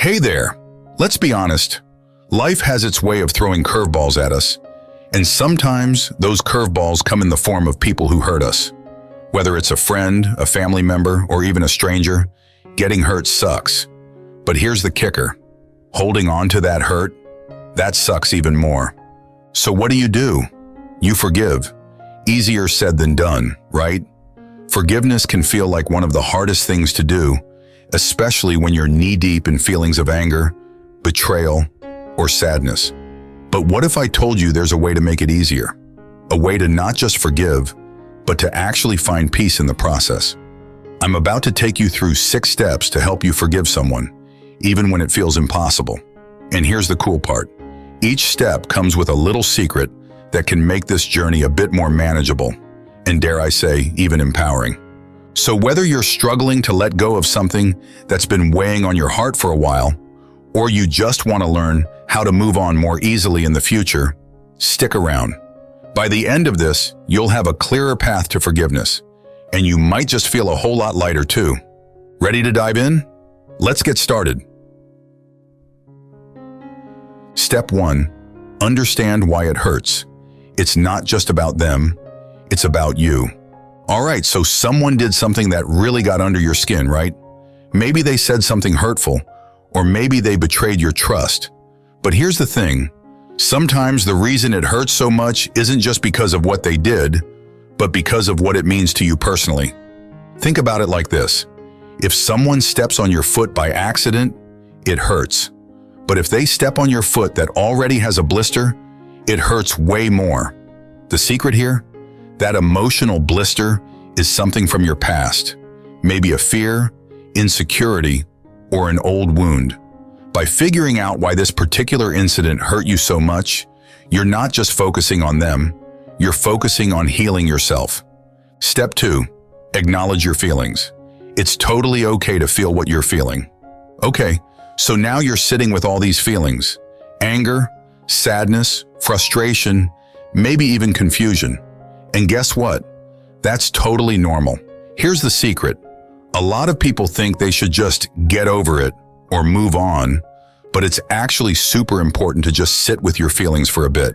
Hey there. Let's be honest. Life has its way of throwing curveballs at us, and sometimes those curveballs come in the form of people who hurt us. Whether it's a friend, a family member, or even a stranger, getting hurt sucks. But here's the kicker. Holding on to that hurt, that sucks even more. So what do? You forgive. Easier said than done, right? Forgiveness can feel like one of the hardest things to do, especially when you're knee-deep in feelings of anger, betrayal, or sadness. But what if I told you there's a way to make it easier? A way to not just forgive, but to actually find peace in the process. I'm about to take you through 6 steps to help you forgive someone, even when it feels impossible. And here's the cool part. Each step comes with a little secret that can make this journey a bit more manageable, and dare I say, even empowering. So whether you're struggling to let go of something that's been weighing on your heart for a while, or you just want to learn how to move on more easily in the future, stick around. By the end of this, you'll have a clearer path to forgiveness, and you might just feel a whole lot lighter too. Ready to dive in? Let's get started. Step 1. Understand why it hurts. It's not just about them, it's about you. Alright, so someone did something that really got under your skin, right? Maybe they said something hurtful, or maybe they betrayed your trust. But here's the thing. Sometimes the reason it hurts so much isn't just because of what they did, but because of what it means to you personally. Think about it like this. If someone steps on your foot by accident, it hurts. But if they step on your foot that already has a blister, it hurts way more. The secret here? That emotional blister is something from your past. Maybe a fear, insecurity, or an old wound. By figuring out why this particular incident hurt you so much, you're not just focusing on them, you're focusing on healing yourself. Step 2. Acknowledge your feelings. It's totally okay to feel what you're feeling. Okay, so now you're sitting with all these feelings. Anger, sadness, frustration, maybe even confusion. And guess what? That's totally normal. Here's the secret. A lot of people think they should just get over it or move on, but it's actually super important to just sit with your feelings for a bit.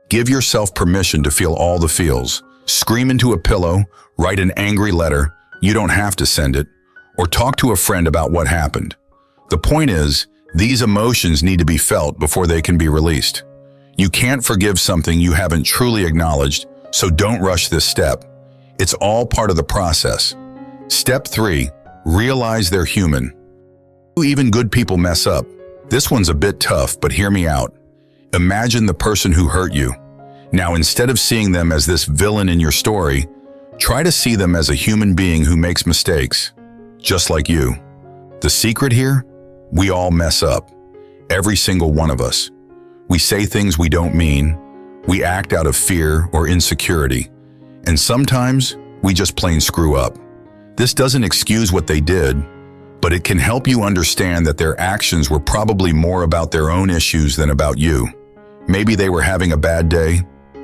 Give yourself permission to feel all the feels. Scream into a pillow, write an angry letter, you don't have to send it, or talk to a friend about what happened. The point is, these emotions need to be felt before they can be released. You can't forgive something you haven't truly acknowledged, so don't rush this step. It's all part of the process. Step 3. Realize they're human. Even good people mess up. This one's a bit tough, but hear me out. Imagine the person who hurt you. Now, instead of seeing them as this villain in your story, try to see them as a human being who makes mistakes, just like you. The secret here? We all mess up. Every single one of us. We say things we don't mean. We act out of fear or insecurity. And sometimes, we just plain screw up. This doesn't excuse what they did, but it can help you understand that their actions were probably more about their own issues than about you. Maybe they were having a bad day,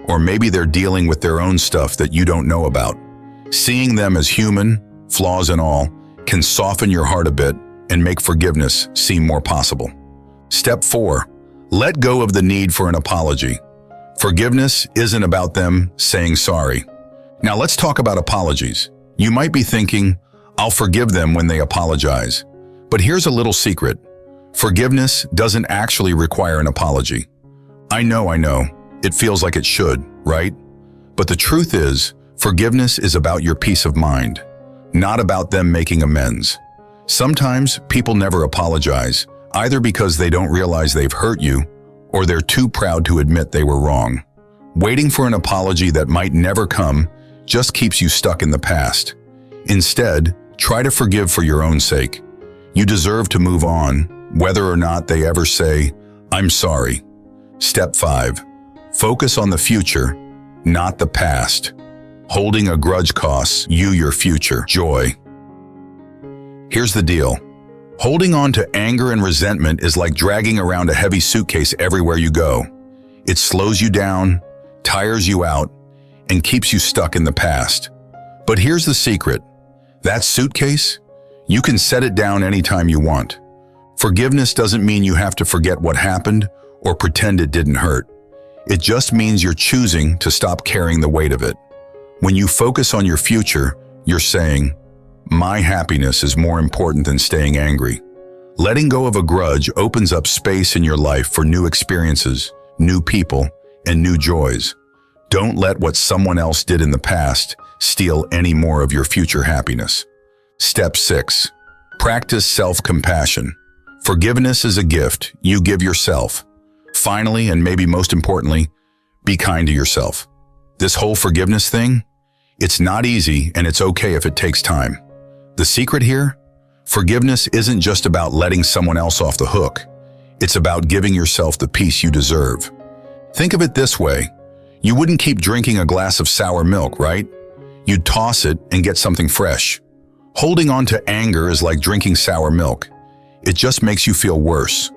or maybe they're dealing with their own stuff that you don't know about. Seeing them as human, flaws and all, can soften your heart a bit and make forgiveness seem more possible. Step 4. Let go of the need for an apology. Forgiveness isn't about them saying sorry. Now let's talk about apologies. You might be thinking, I'll forgive them when they apologize. But here's a little secret. Forgiveness doesn't actually require an apology. I know, it feels like it should, right? But the truth is, forgiveness is about your peace of mind, not about them making amends. Sometimes people never apologize, either because they don't realize they've hurt you, or they're too proud to admit they were wrong. Waiting for an apology that might never come just keeps you stuck in the past. Instead, try to forgive for your own sake. You deserve to move on, whether or not they ever say, I'm sorry. Step 5. Focus on the future, not the past. Holding a grudge costs you your future joy. Here's the deal. Holding on to anger and resentment is like dragging around a heavy suitcase everywhere you go. It slows you down, tires you out, and keeps you stuck in the past. But here's the secret. That suitcase, you can set it down anytime you want. Forgiveness doesn't mean you have to forget what happened or pretend it didn't hurt. It just means you're choosing to stop carrying the weight of it. When you focus on your future, you're saying, "My happiness is more important than staying angry." Letting go of a grudge opens up space in your life for new experiences, new people, and new joys. Don't let what someone else did in the past steal any more of your future happiness. Step 6. Practice self-compassion. Forgiveness is a gift you give yourself. Finally, and maybe most importantly, be kind to yourself. This whole forgiveness thing, it's not easy, and it's okay if it takes time. The secret here? Forgiveness isn't just about letting someone else off the hook. It's about giving yourself the peace you deserve. Think of it this way. You wouldn't keep drinking a glass of sour milk, right? You'd toss it and get something fresh. Holding on to anger is like drinking sour milk. It just makes you feel worse.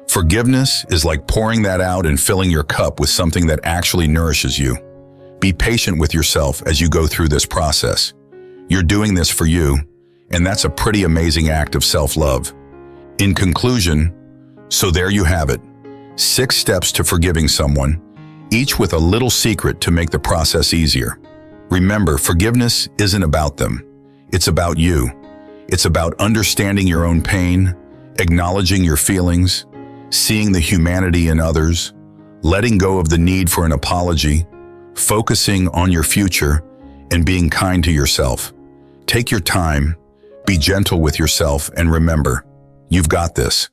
Forgiveness is like pouring that out and filling your cup with something that actually nourishes you. Be patient with yourself as you go through this process. You're doing this for you, and that's a pretty amazing act of self-love. In conclusion, so there you have it. 6 steps to forgiving someone, each with a little secret to make the process easier. Remember, forgiveness isn't about them. It's about you. It's about understanding your own pain, acknowledging your feelings, seeing the humanity in others, letting go of the need for an apology, focusing on your future, and being kind to yourself. Take your time, be gentle with yourself, and remember, you've got this.